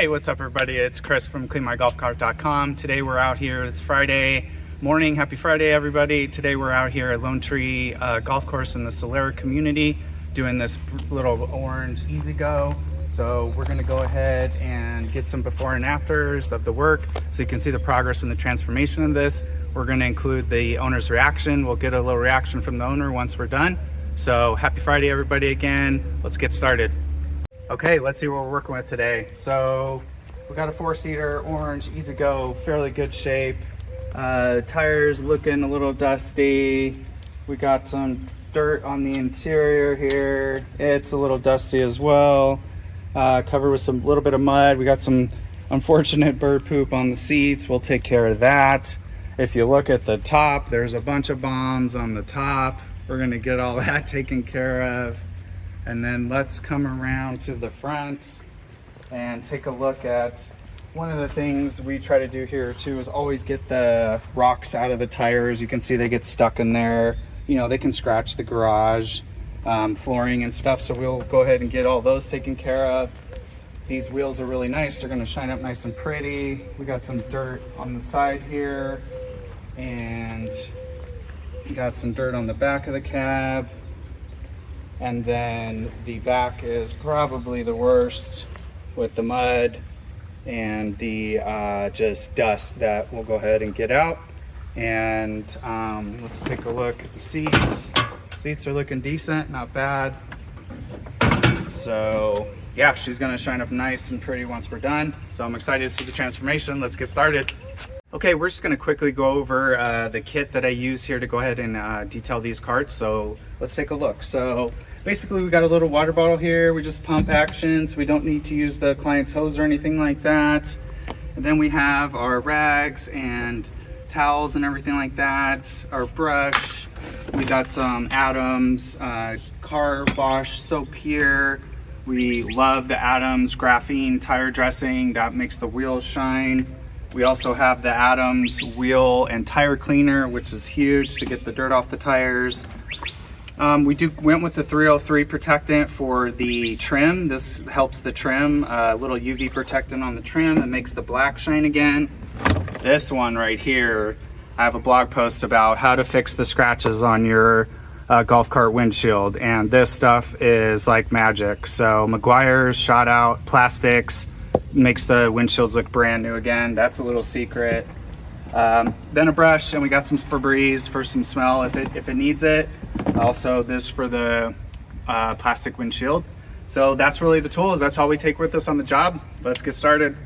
Hey, what's up everybody? It's Chris from cleanmygolfcart.com. Today we're out here, it's Friday morning. Happy Friday everybody. Today we're out here at Lone Tree Golf Course in the Solera Community doing this little orange easy go. So we're gonna go ahead and get some before and afters of the work so you can see the progress and the transformation of this. We're gonna include the owner's reaction. We'll get a little reaction from the owner once we're done. So happy Friday everybody again. Let's get started. Okay, let's see what we're working with today. So we got a 4-seater orange easy go, fairly good shape. Tires looking a little dusty. We got some dirt on the interior here. It's a little dusty as well. Covered with some little bit of mud. We got some unfortunate bird poop on the seats. We'll take care of that. If you look at the top, there's a bunch of bombs on the top. We're gonna get all that taken care of. And then let's come around to the front and take a look at one of the things we try to do here too is always get the rocks out of the tires. You can see they get stuck in there. You know, they can scratch the garage flooring and stuff. So we'll go ahead and get all those taken care of. These wheels are really nice. They're gonna shine up nice and pretty. We got some dirt on the side here and we got some dirt on the back of the cab. And then the back is probably the worst with the mud and the just dust that we'll go ahead and get out. And let's take a look at the seats. Seats are looking decent, not bad. So yeah, she's gonna shine up nice and pretty once we're done. So I'm excited to see the transformation. Let's get started. Okay, we're just gonna quickly go over the kit that I use here to go ahead and detail these carts. So let's take a look. So basically we got a little water bottle here. We just pump action, so we don't need to use the client's hose or anything like that. And then we have our rags and towels and everything like that. Our brush. We got some Adams car wash soap here. We love the Adams graphene tire dressing that makes the wheels shine. We also have the Adams wheel and tire cleaner, which is huge to get the dirt off the tires. We went with the 303 protectant for the trim. This helps the trim, a little UV protectant on the trim that makes the black shine again. This one right here, I have a blog post about how to fix the scratches on your golf cart windshield, and this stuff is like magic. So Meguiar's shot out plastics makes the windshields look brand new again. That's a little secret. Then a brush, and we got some Febreze for some smell if it needs it. Also this for the plastic windshield. So that's really the tools. That's all we take with us on the job. Let's get started.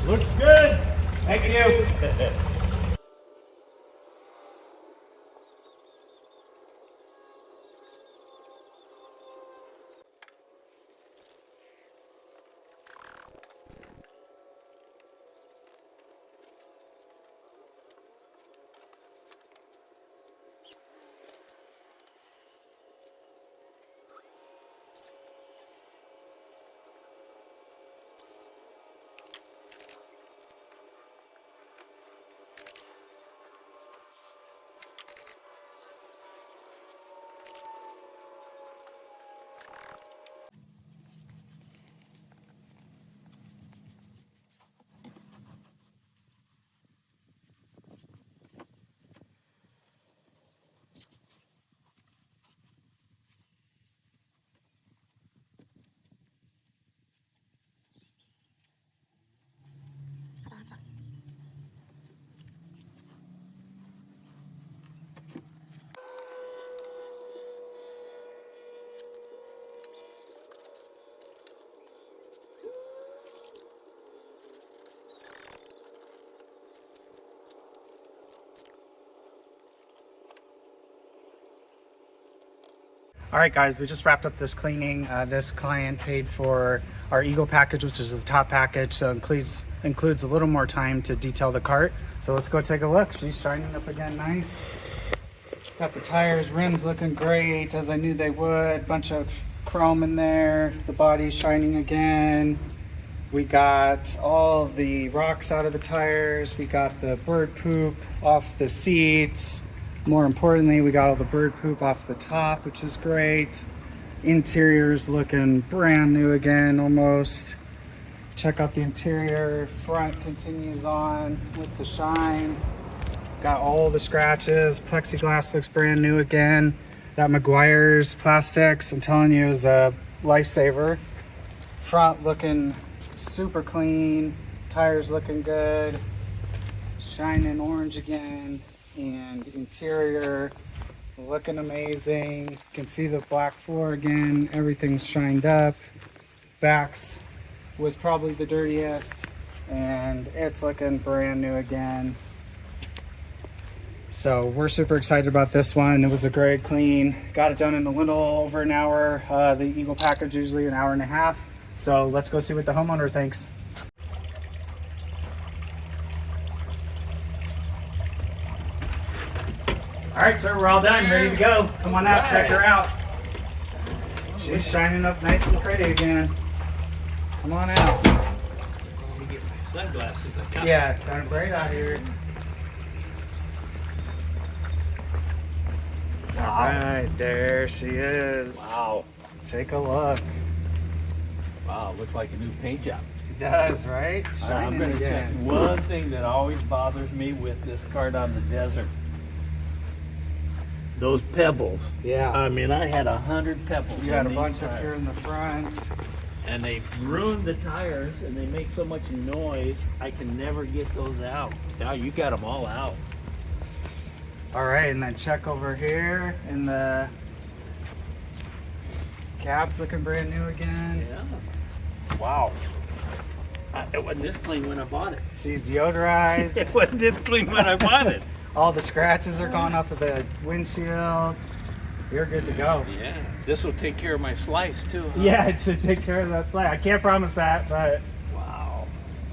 Looks good. Thank you. All right, guys, we just wrapped up this cleaning. This client paid for our Eagle package, which is the top package, so includes a little more time to detail the cart. So let's go take a look. She's shining up again nice. Got the tires, rims looking great, as I knew they would. Bunch of chrome in there. The body's shining again. We got all the rocks out of the tires. We got the bird poop off the seats. More importantly, we got all the bird poop off the top, which is great. Interior's looking brand new again, almost. Check out the interior. Front continues on with the shine. Got all the scratches. Plexiglass looks brand new again. That Meguiar's plastics, I'm telling you, is a lifesaver. Front looking super clean. Tires looking good. Shining orange again. And interior looking amazing. You can see the black floor again. Everything's shined up. Backs was probably the dirtiest, and it's looking brand new again. So we're super excited about this one. It was a great clean. Got it done in a little over an hour. The Eagle package usually an hour and a half. So let's go see what the homeowner thinks. All right, sir, we're all done, ready to go. Come on out, check her out. She's shining up nice and pretty again. Come on out. Let me get my sunglasses. Yeah, it's kind of bright out here. All right, there she is. Wow. Take a look. Wow, looks like a new paint job. It does, right? I'm Shining going to check again. one thing that always bothers me with this cart on the desert. Those pebbles. Yeah. I mean, I had 100 pebbles. You had a in bunch these up tires. here in the front. And they ruined the tires, and they make so much noise, I can never get those out. Now you got them all out. All right, and then check over here, and the cab's looking brand new again. Yeah. Wow. It wasn't this clean when I bought it. She's deodorized. It wasn't this clean when I bought it. All the scratches are gone off of the windshield. You're good to go. Yeah. This will take care of my slice too. Huh? Yeah, it should take care of that slide. I can't promise that, but Wow.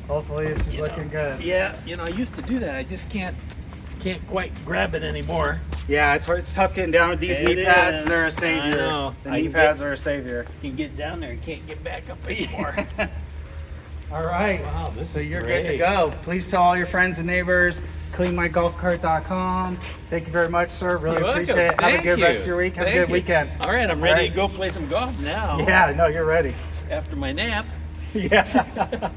hopefully it's just You looking know, good. Yeah, I used to do that. I just can't quite grab it anymore. Yeah, it's hard. It's tough getting down with these It knee pads. is. They're a savior. I know. The I knee can pads get- are a savior. You can get down there and can't get back up anymore. All right. Wow, this So is you're good to great. go. Please tell all your friends and neighbors. CleanMyGolfCart.com. Thank you very much, sir. Really You're appreciate welcome. it. Have a Thank good you. rest of your week. Have Thank a good you. weekend. All right, I'm All ready right. to go play some golf now. Yeah, no, you're ready. After my nap. Yeah.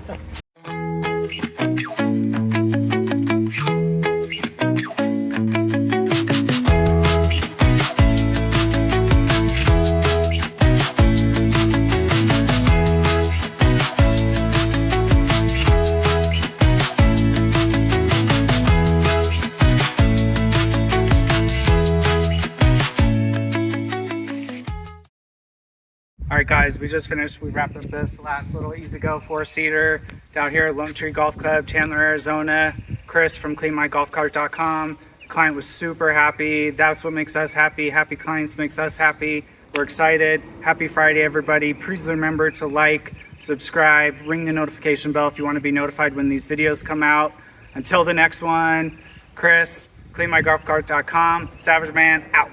All right, guys, we just finished. We wrapped up this last little easy-go four-seater down here at Lone Tree Golf Club, Chandler, Arizona. Chris from cleanmygolfcart.com. The client was super happy. That's what makes us happy. Happy clients makes us happy. We're excited. Happy Friday, everybody. Please remember to like, subscribe, ring the notification bell if you want to be notified when these videos come out. Until the next one, Chris, cleanmygolfcart.com. Savage Man, out.